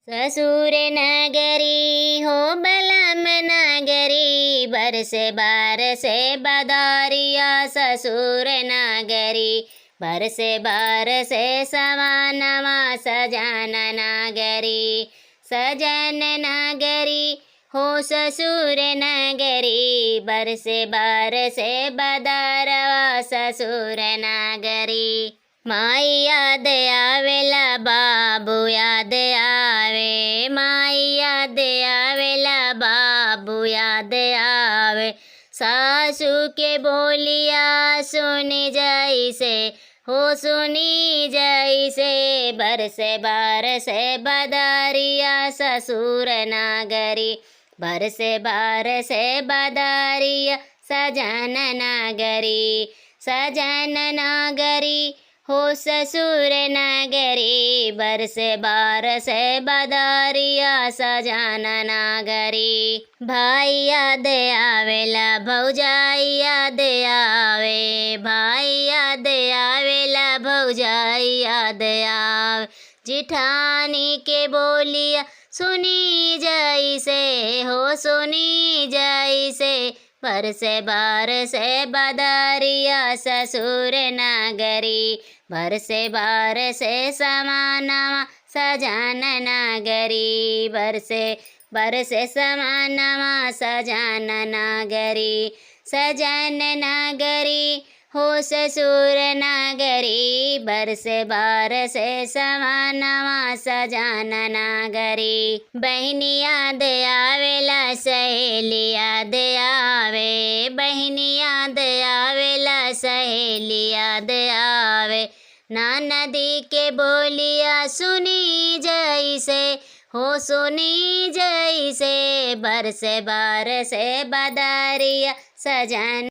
ससुर नगरी हो बलम नगरी, बरसे बारसे बदारिया ससुर नगरी। बरसे बारसे समानमा सजन नगरी। सजन नगरी हो ससुर नगरी, बरसे बारसे बदारवा ससुर नगरी। माई याद आवेला बाबू याद आवे, माई याद आवेला बाबू याद आवे। सासू के बोलिया सुनी जैसे हो सुनी जैसे, बरसे बारसे बदारिया ससुर नगरी। बरसे बारसे बदारिया सजन नगरी। सजन नगरी हो ससुर नगरी, बरसे बारसे बदारिया सजन नगरी। भाई याद आवेला भौजाई याद आवे, भाई याद आवेला भौजाई याद आवे। जिठानी के बोलिया सुनी जैसे हो सुनी जैसे, बरसे बारसे बदारिया ससुर नगरी। बरसे बारसे समानमा सजन नगरी। बरसे बरसे समानमा सजन नगरी। सजन नगरी हो ससुर नगरी, बरसे बारसे समानमा सजन नगरी। बहनी याद आवेला सहेली याद आवे, बहनी याद आवेला सहेली याद आवे। ननदी के बोलिया सुनी जैसे हो सुनी जैसे, बरसे बारसे बदारिया सजन